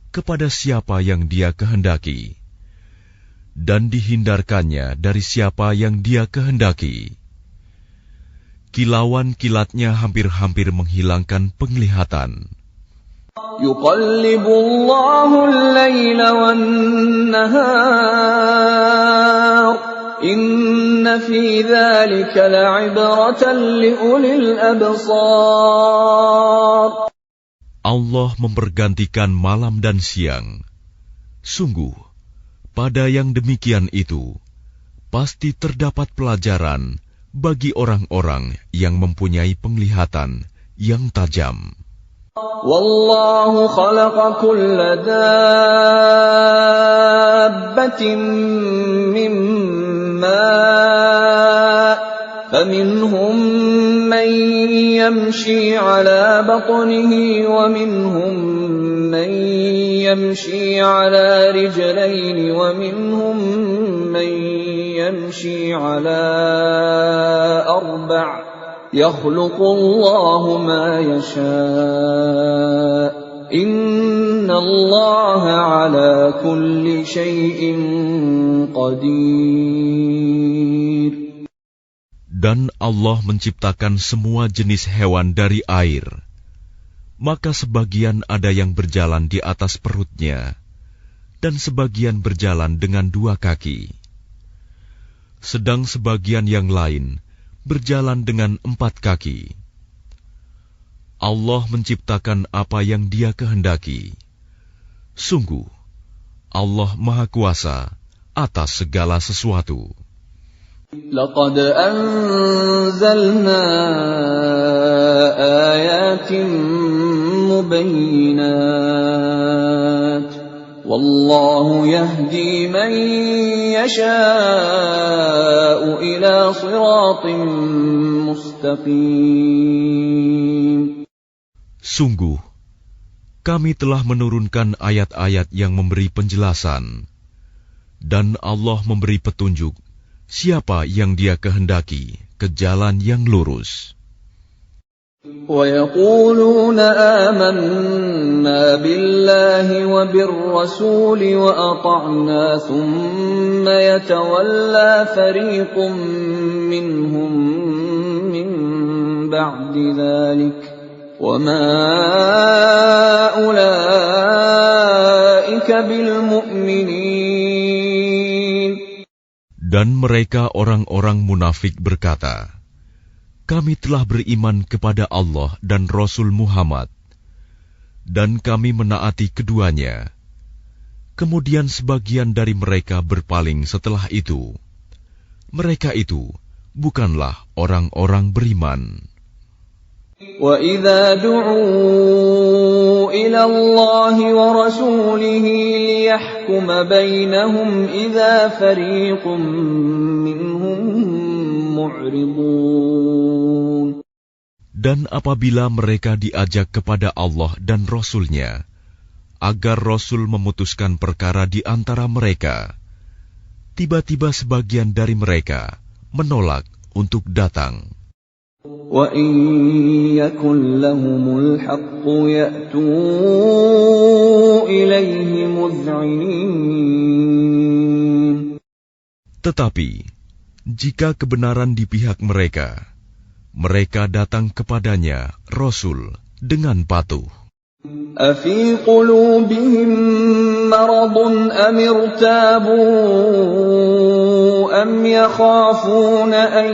Speaker 2: kepada siapa yang Dia kehendaki, dan dihindarkannya dari siapa yang Dia kehendaki. Kilauan kilatnya hampir-hampir menghilangkan penglihatan.
Speaker 1: يقلب الله الليل والنهار إن في ذلك لعبرة لأولي الأبصار.
Speaker 2: Allah mempergantikan malam dan siang. Sungguh, pada yang demikian itu, pasti terdapat pelajaran bagi orang-orang yang mempunyai penglihatan yang tajam.
Speaker 1: Wallahu khalaqa kulla dabbatin min ma' faminhum man yamshi ala batnihi wa minhum man yamshi ala rijlayn wa minhum man yamshi ala arba'. يخلق الله ما يشاء إن الله على كل شيء قدير.
Speaker 2: Dan Allah menciptakan semua jenis hewan dari air. Maka sebagian ada yang berjalan di atas perutnya, dan sebagian berjalan dengan dua kaki. Sedang sebagian yang lain berjalan dengan 4 kaki. Allah menciptakan apa yang Dia kehendaki. Sungguh, Allah Maha Kuasa atas segala sesuatu.
Speaker 1: لقد أنزلنا آيات مبينات والله يهدي من يشاء إلى صراط مستقيم.
Speaker 2: Sungguh, kami telah menurunkan ayat-ayat yang memberi penjelasan, Dan Allah memberi petunjuk siapa yang Dia kehendaki ke jalan yang lurus.
Speaker 1: وَيَقُولُونَ آمَنَّا بِاللَّهِ وَبِالرَّسُولِ وَأَطَعْنَا ثُمَّ يَتَوَلَّى فَرِيقٌ مِّنْهُم مِّن بَعْدِ ذَلِكَ وَمَا أُولَٰئِكَ بِالْمُؤْمِنِينَ.
Speaker 2: Dan mereka orang-orang munafik berkata, kami telah beriman kepada Allah dan Rasul Muhammad, dan kami menaati keduanya. Kemudian sebagian dari mereka berpaling setelah itu. Mereka itu bukanlah orang-orang beriman.
Speaker 1: وَإِذَا دُعُوا إِلَى اللَّهِ وَرَسُولِهِ لِيَحْكُمَ بَيْنَهُمْ إِذَا فَرِيقٌ مِّنْهُم مُّعْرِضُونَ.
Speaker 2: Dan apabila mereka diajak kepada Allah dan Rasul-Nya, agar Rasul memutuskan perkara di antara mereka, tiba-tiba sebagian dari mereka menolak untuk datang.
Speaker 1: وَإِن يَكُن لَّهُمُ الْحَقُّ يَأْتُوا إِلَيْهِ مُذْعِنِينَ.
Speaker 2: Tetapi jika kebenaran di pihak mereka, mereka datang kepadanya Rasul dengan patuh.
Speaker 1: أَفِي قُلُوبِهِم مَّرَضٌ أَمِ ارْتَابُوا أَمْ يَخَافُونَ أَن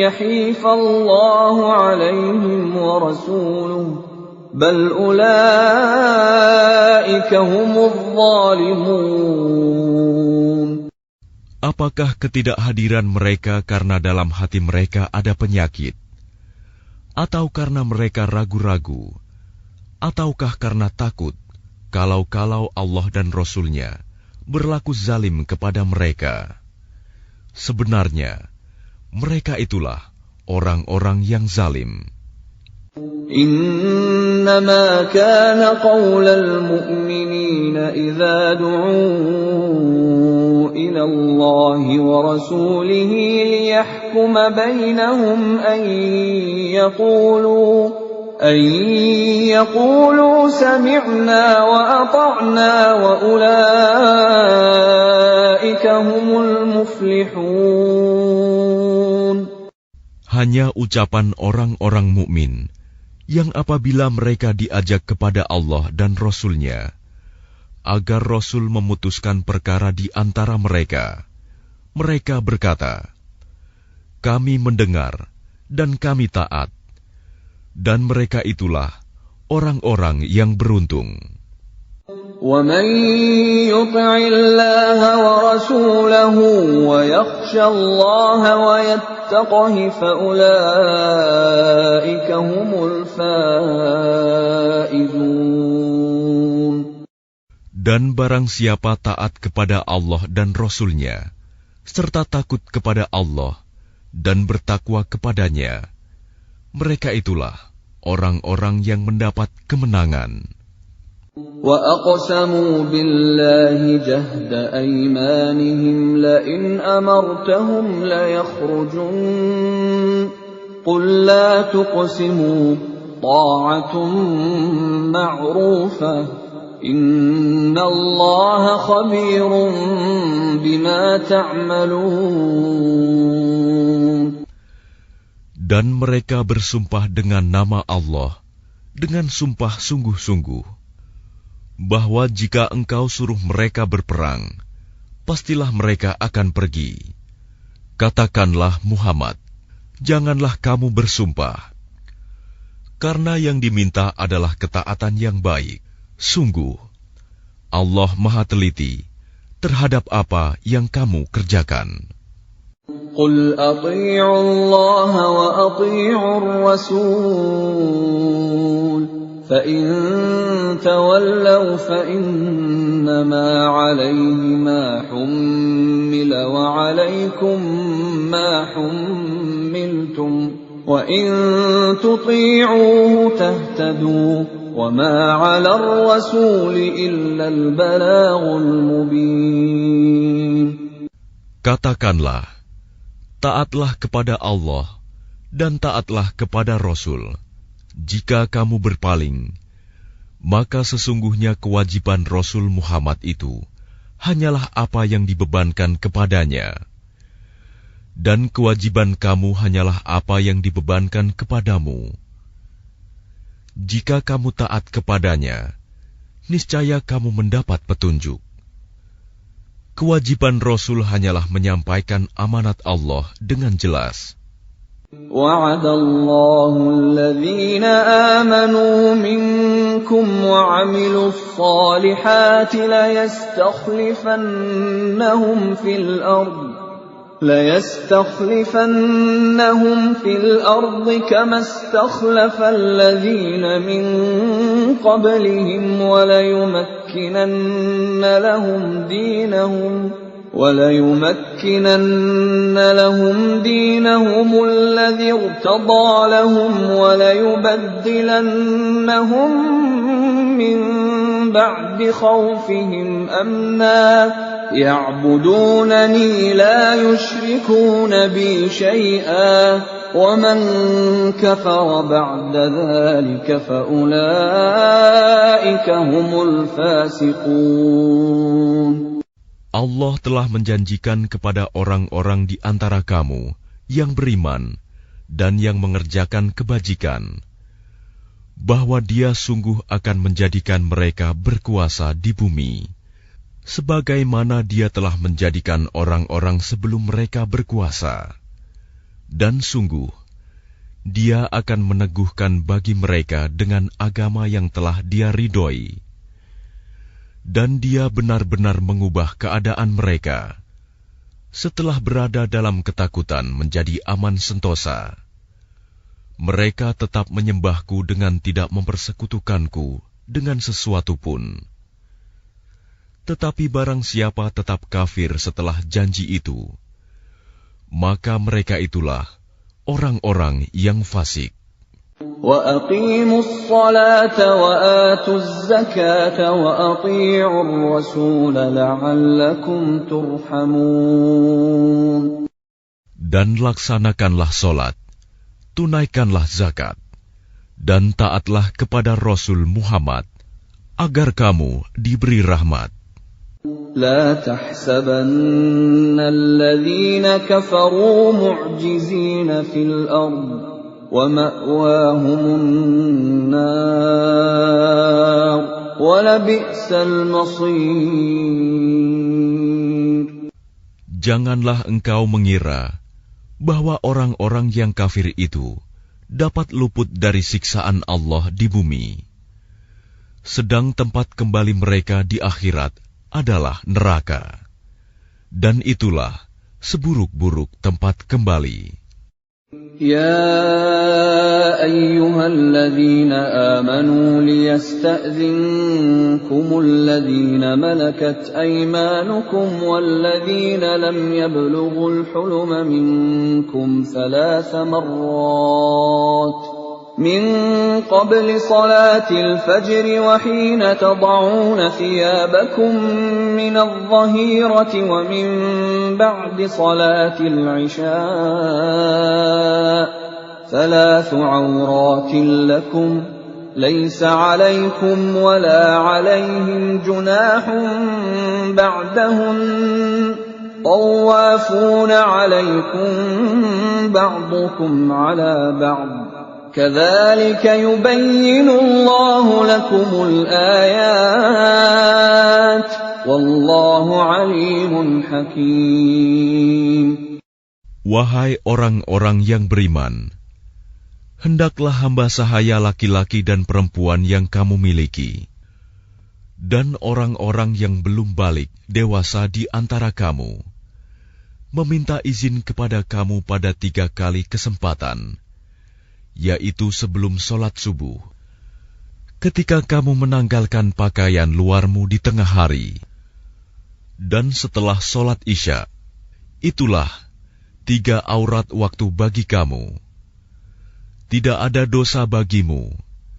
Speaker 1: يَحِيفَ اللَّهُ عَلَيْهِمْ وَرَسُولُهُ بَلْ أُولَٰئِكَ هُمُ الظَّالِمُونَ.
Speaker 2: Apakah ketidakhadiran mereka karena dalam hati mereka ada penyakit? Atau karena mereka ragu-ragu? Ataukah karena takut kalau Allah dan Rasul-Nya berlaku zalim kepada mereka? Sebenarnya, mereka itulah orang-orang yang zalim.
Speaker 1: إنما كان قول المؤمنين إذا دعوا إلى الله ورسوله ليحكم بينهم أن يقولوا سمعنا وأطعنا وأولئك هم المفلحون.
Speaker 2: Hanya ucapan orang-orang mukmin yang apabila mereka diajak kepada Allah dan Rasul-Nya, agar Rasul memutuskan perkara di antara mereka, mereka berkata, kami mendengar dan kami taat, dan mereka itulah orang-orang yang beruntung.
Speaker 1: وَمَن يُطِعِ اللَّهَ وَرَسُولَهُ وَيَخْشَ اللَّهَ وَيَتَّقْهِ فَأُولَٰئِكَ هُمُ الْفَائِزُونَ.
Speaker 2: Dan barang siapa taat kepada Allah dan Rasul-Nya, serta takut kepada Allah dan bertakwa kepadanya, mereka itulah orang-orang yang mendapat kemenangan.
Speaker 1: وَأَقْسَمُوا بِاللَّهِ جَهْدَ أَيْمَانِهِمْ لَئِنْ أَمَرْتَهُمْ لَيَخْرُجُنَّ قُل لَّا تُقْسِمُوا طَاعَةٌ مَّعْرُوفَةٌ إِنَّ اللَّهَ خَبِيرٌ بِمَا تَعْمَلُونَ.
Speaker 2: Dan mereka bersumpah dengan nama Allah, dengan sumpah sungguh-sungguh, bahwa jika engkau suruh mereka berperang, pastilah mereka akan pergi. Katakanlah Muhammad, janganlah kamu bersumpah, karena yang diminta adalah ketaatan yang baik. Sungguh, Allah Maha Teliti terhadap apa yang kamu kerjakan.
Speaker 1: قُلْ أَطِيعُوا اللَّهَ وَأَطِيعُوا الرَّسُولَ فَإِن تَوَلَّوْا فَإِنَّمَا عَلَيْهِ مَا حُمِّلَ وَعَلَيْكُمْ مَا حُمِّلْتُمْ وَإِن تُطِيعُوهُ تَهْتَدُوا وَمَا عَلَى الرَّسُولِ إِلَّا الْبَلَاغُ الْمُبِينُ.
Speaker 2: Katakanlah, taatlah kepada Allah dan taatlah kepada Rasul. Jika kamu berpaling, maka sesungguhnya kewajiban Rasul Muhammad itu hanyalah apa yang dibebankan kepadanya. Dan kewajiban kamu hanyalah apa yang dibebankan kepadamu. Jika kamu taat kepadanya, niscaya kamu mendapat petunjuk. Kewajiban Rasul hanyalah menyampaikan amanat Allah dengan jelas.
Speaker 1: وَعَدَ اللَّهُ الَّذِينَ آمَنُوا مِنكُمْ وَعَمِلُوا الصَّالِحَاتِ لَيَسْتَخْلِفَنَّهُمْ فِي الْأَرْضِ كَمَا اسْتَخْلَفَ الَّذِينَ مِن قَبْلِهِمْ وَلَيُمَكِّنَنَّ لَهُمْ دِينَهُمُ الَّذِي ارْتَضَىٰ لَهُمْ وَلَيُبَدِّلَنَّهُم مِّن بَعْدِ خَوْفِهِمْ أَمْنًا يَعْبُدُونَنِي لَا يُشْرِكُونَ بِي شَيْئًا وَمَن كَفَرَ بَعْدَ ذَلِكَ فَأُولَٰئِكَ هُمُ الْفَاسِقُونَ.
Speaker 2: Allah telah menjanjikan kepada orang-orang di antara kamu yang beriman dan yang mengerjakan kebajikan, bahwa Dia sungguh akan menjadikan mereka berkuasa di bumi, sebagaimana Dia telah menjadikan orang-orang sebelum mereka berkuasa. Dan sungguh, Dia akan meneguhkan bagi mereka dengan agama yang telah Dia ridhoi. Dan Dia benar-benar mengubah keadaan mereka setelah berada dalam ketakutan menjadi aman sentosa. Mereka tetap menyembahku dengan tidak mempersekutukanku dengan sesuatu pun. Tetapi barang siapa tetap kafir setelah janji itu, maka mereka itulah orang-orang yang fasik.
Speaker 1: وَأَقِيمُوا الصَّلَاةَ وَآتُوا الزَّكَاةَ وَأَطِيعُوا الرَّسُولَ لَعَلَّكُمْ تُرْحَمُونَ.
Speaker 2: Dan laksanakanlah solat, tunaikanlah zakat, dan taatlah kepada Rasul Muhammad, agar kamu diberi rahmat.
Speaker 1: لَا تَحْسَبَنَّ الَّذِينَ كَفَرُوا مُعْجِزِينَ فِي الْأَرْضِ وَمَأْوَاهُمُ النَّارُ وَلَبِئْسَ الْمَصِيرُ.
Speaker 2: Janganlah engkau mengira bahwa orang-orang yang kafir itu dapat luput dari siksaan Allah di bumi, sedang tempat kembali mereka di akhirat adalah neraka, dan itulah seburuk-buruk tempat kembali.
Speaker 1: يَا أَيُّهَا الَّذِينَ آمَنُوا لِيَسْتَأْذِنكُمُ الَّذِينَ مَلَكَتْ أَيْمَانُكُمْ وَالَّذِينَ لَمْ يَبْلُغُوا الْحُلُمَ مِنكُمْ 3 مرات من قبل صلاة الفجر وحين تضعون ثيابكم من الظهيرة ومن بعد صلاة العشاء 3 عورات لكم ليس عليكم ولا عليهم جناح بعدهن طوافون عليكم بعضكم على بعض كَذَلِكَ يُبَيِّنُ اللَّهُ لَكُمُ الْآيَاتِ وَاللَّهُ عَلِيمٌ حَكِيمٌ.
Speaker 2: Wahai orang-orang yang beriman, hendaklah hamba sahaya laki-laki dan perempuan yang kamu miliki, dan orang-orang yang belum balik dewasa di antara kamu, meminta izin kepada kamu pada 3 kali kesempatan, yaitu sebelum sholat subuh, ketika kamu menanggalkan pakaian luarmu di tengah hari, dan setelah sholat isya. Itulah 3 aurat waktu bagi kamu. Tidak ada dosa bagimu,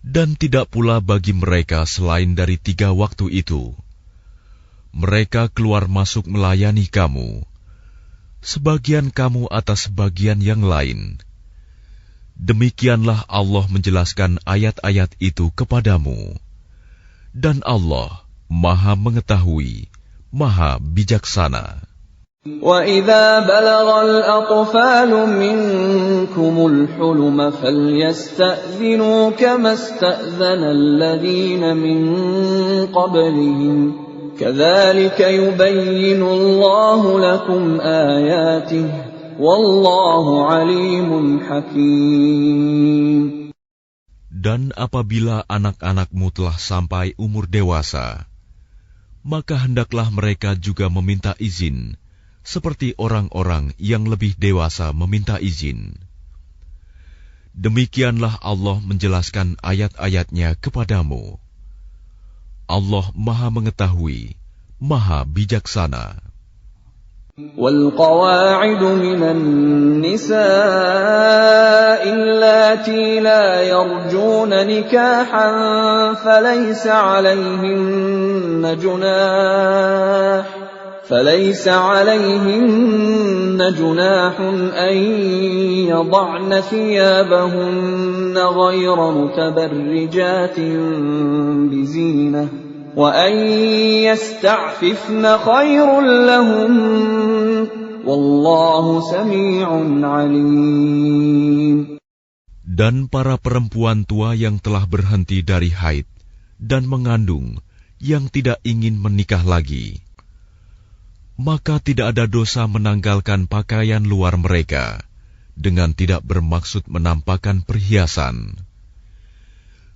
Speaker 2: Dan tidak pula bagi mereka selain dari 3 waktu itu. Mereka keluar masuk melayani kamu, sebagian kamu atas sebagian yang lain. Demikianlah Allah menjelaskan ayat-ayat itu kepadamu. Dan Allah Maha Mengetahui, Maha Bijaksana.
Speaker 1: وَإِذَا بَلَغَ الْأَطْفَالُ مِنكُمُ الْحُلُمَ فَلْيَسْتَأْذِنُوا كَمَا اسْتَأْذَنَ الَّذِينَ مِن قَبْلِهِمْ كَذَلِكَ يُبَيِّنُ اللَّهُ لَكُمْ آيَاتِهِ وَاللَّهُ عَلِيمٌ حَكِيمٌ.
Speaker 2: Dan apabila anak-anakmu telah sampai umur dewasa, maka hendaklah mereka juga meminta izin, seperti orang-orang yang lebih dewasa meminta izin. Demikianlah Allah menjelaskan ayat-ayatnya kepadamu. Allah Maha Mengetahui, Maha Bijaksana.
Speaker 1: وَالْقَوَاعِدُ مِنَ النِّسَاءِ اللَّاتِي لَا يَرْجُونَ نِكَاحًا فَلَيْسَ عَلَيْهِنَّ جُنَاحٌ أَن يَضَعْنَ ثِيَابَهُنَّ غَيْرَ مُتَبَرِّجَاتٍ بِزِينَةٍ وَأَن يَسْتَعْفِفْنَ خَيْرٌ لَّهُنَّ وَاللَّهُ سَمِيعٌ عَلِيمٌ.
Speaker 2: Dan para perempuan tua yang telah berhenti dari haid dan mengandung yang tidak ingin menikah lagi, maka tidak ada dosa menanggalkan pakaian luar mereka dengan tidak bermaksud menampakkan perhiasan.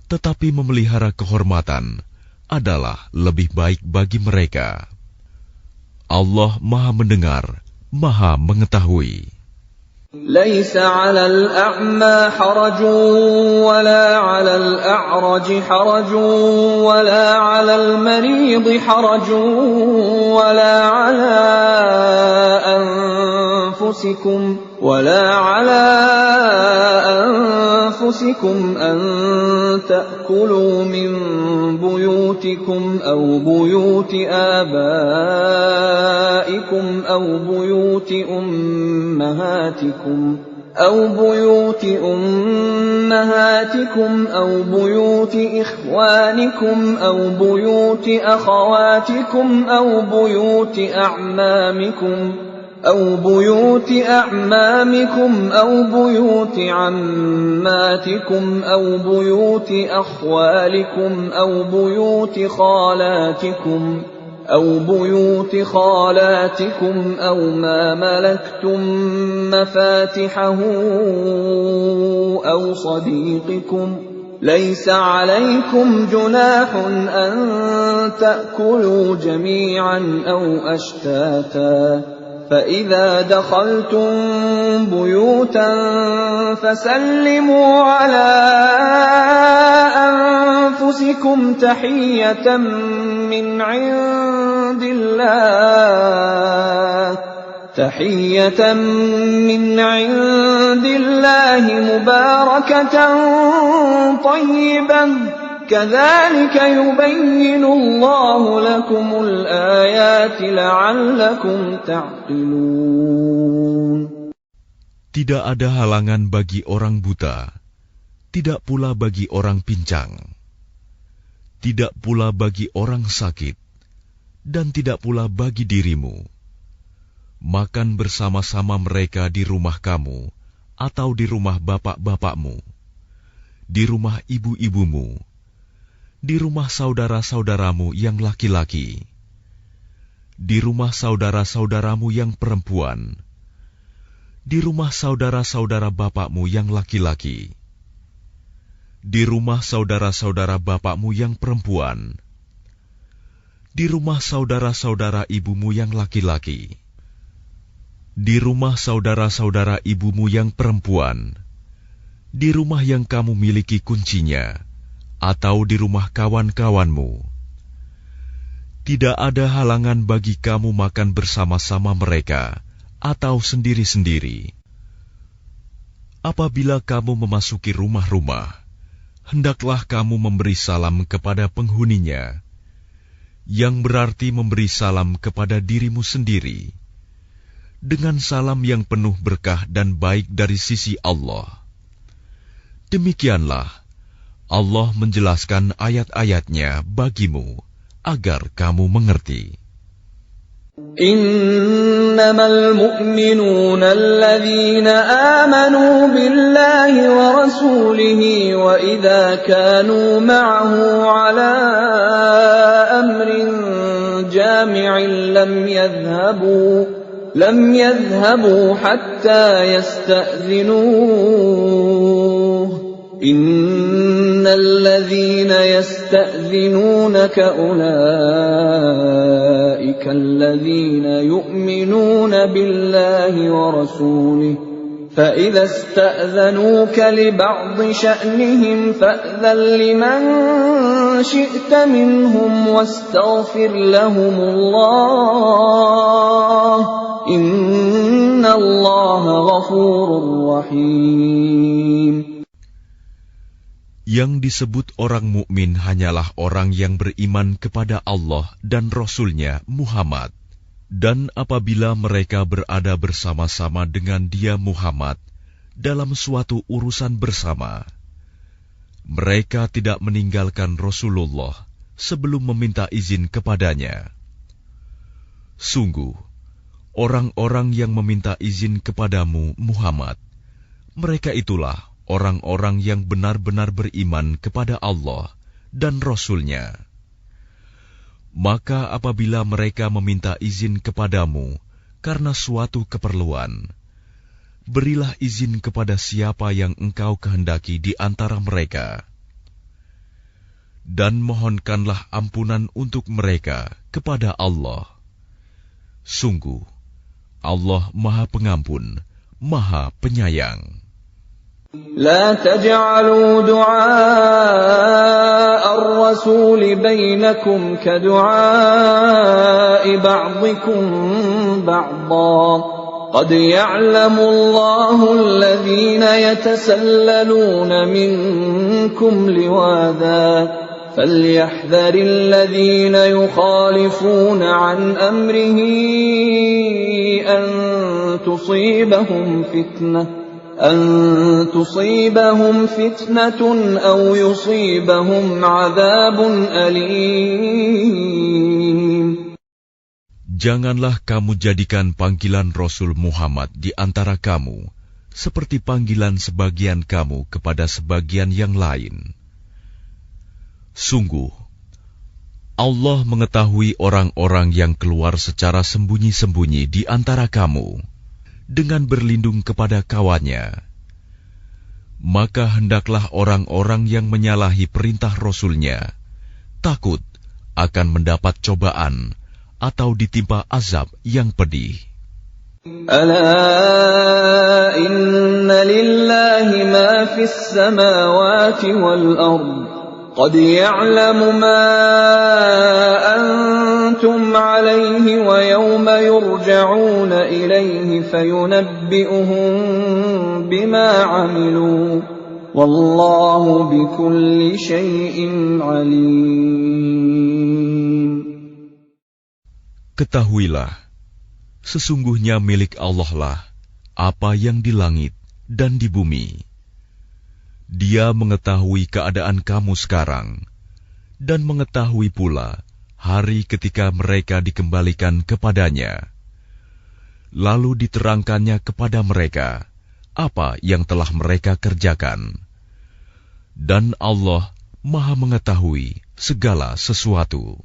Speaker 2: Tetapi memelihara kehormatan adalah lebih baik bagi mereka. Allah Maha Mendengar, Maha Mengetahui.
Speaker 1: لَيْسَ عَلَى الْأَعْمَى حَرَجٌ وَلَا عَلَى الْأَعْرَجِ حَرَجٌ وَلَا عَلَى الْمَرِيضِ حَرَجٌ وَلَا عَلَى أَنفُسِكُمْ أَن تَأْكُلُوا مِن بُيُوتِكُمْ أَوْ بُيُوتِ آبَائِكُمْ أَوْ بُيُوتِ أُمَّهَاتِكُمْ أَوْ بُيُوتِ إِخْوَانِكُمْ أَوْ بُيُوتِ أَخَوَاتِكُمْ أَوْ بُيُوتِ أَعْمَامِكُمْ أَوْ بُيُوتِ عَمَّاتِكُمْ أَوْ بُيُوتِ أَخْوَالِكُمْ أَوْ بُيُوتِ خَالَاتِكُمْ أَوْ مَا مَلَكْتُمْ مَفَاتِحَهُ أَوْ صَدِيقِكُمْ لَيْسَ عَلَيْكُمْ جُنَاحٌ أَن تَأْكُلُوا جَمِيعًا أَوْ أَشْتَاتًا فَإِذَا دَخَلْتُم بُيُوتًا فَسَلِّمُوا عَلَىٰ أَنفُسِكُمْ تَحِيَّةً مِّنْ عِندِ اللَّهِ مُبَارَكَةً طَيِّبَةً كَذَلِكَ يُبَيِّنُ اللَّهُ لَكُمُ الْآيَاتِ لَعَلَّكُمْ تَعْقِلُونَ.
Speaker 2: Tidak ada halangan bagi orang buta, tidak pula bagi orang pincang, tidak pula bagi orang sakit, dan tidak pula bagi dirimu. Makan bersama-sama mereka di rumah kamu, atau di rumah bapak-bapakmu, di rumah ibu-ibumu, di rumah saudara-saudaramu yang laki-laki, di rumah saudara-saudaramu yang perempuan, di rumah saudara-saudara bapakmu yang laki-laki, di rumah saudara-saudara bapakmu yang perempuan, di rumah saudara-saudara ibumu yang laki-laki, di rumah saudara-saudara ibumu yang perempuan, di rumah yang kamu miliki kuncinya, atau di rumah kawan-kawanmu. Tidak ada halangan bagi kamu makan bersama-sama mereka, atau sendiri-sendiri. Apabila kamu memasuki rumah-rumah, hendaklah kamu memberi salam kepada penghuninya, yang berarti memberi salam kepada dirimu sendiri, dengan salam yang penuh berkah dan baik dari sisi Allah. Demikianlah Allah menjelaskan ayat-ayatnya bagimu, agar kamu mengerti.
Speaker 1: Innamal mu'minuna alladhina amanu billahi wa rasulihi wa idha kanu ma'ahu ala amrin jami'in lam yadhhabu hatta yasta'zinuhu. Innal ladhina yasta'zinunaka ulaika alladhina yu'minuna billahi wa rasulihi فإذا استأذنوك لبعض شأنهم فأذن لمن شئت منهم واستغفر لهم الله إن الله غفور رحيم.
Speaker 2: Yang disebut orang mukmin hanyalah orang yang beriman kepada Allah dan Rasul-Nya Muhammad. Dan apabila mereka berada bersama-sama dengan dia Muhammad dalam suatu urusan bersama, mereka tidak meninggalkan Rasulullah sebelum meminta izin kepadanya. Sungguh, orang-orang yang meminta izin kepadamu Muhammad, mereka itulah orang-orang yang benar-benar beriman kepada Allah dan Rasul-Nya. Maka apabila mereka meminta izin kepadamu karena suatu keperluan, berilah izin kepada siapa yang engkau kehendaki di antara mereka. Dan mohonkanlah ampunan untuk mereka kepada Allah. Sungguh, Allah Maha Pengampun, Maha Penyayang.
Speaker 1: لا تجعلوا دعاء الرسول بينكم كدعاء بعضكم بعضا قد يعلم الله الذين يتسللون منكم لواذا فليحذر الذين يخالفون عن أمره أن تصيبهم فتنة أو يصيبهم عذاب أليم.
Speaker 2: Janganlah kamu jadikan panggilan Rasul Muhammad di antara kamu seperti panggilan sebagian kamu kepada sebagian yang lain. Sungguh, Allah mengetahui orang-orang yang keluar secara sembunyi-sembunyi di antara kamu dengan berlindung kepada kawannya. Maka hendaklah orang-orang yang menyalahi perintah Rasul-Nya takut akan mendapat cobaan atau ditimpa azab yang pedih.
Speaker 1: Ala inna lillahi ma fis samawati wal ard. قد يعلم ما أنتم عليه ويوم يرجعون إليه فينبئهم بما عملوا والله بكل شيء عليم.
Speaker 2: Ketahuilah, sesungguhnya milik Allah lah apa yang di langit dan di bumi. Dia mengetahui keadaan kamu sekarang, dan mengetahui pula hari ketika mereka dikembalikan kepadanya. Lalu diterangkannya kepada mereka apa yang telah mereka kerjakan. Dan Allah Maha mengetahui segala sesuatu.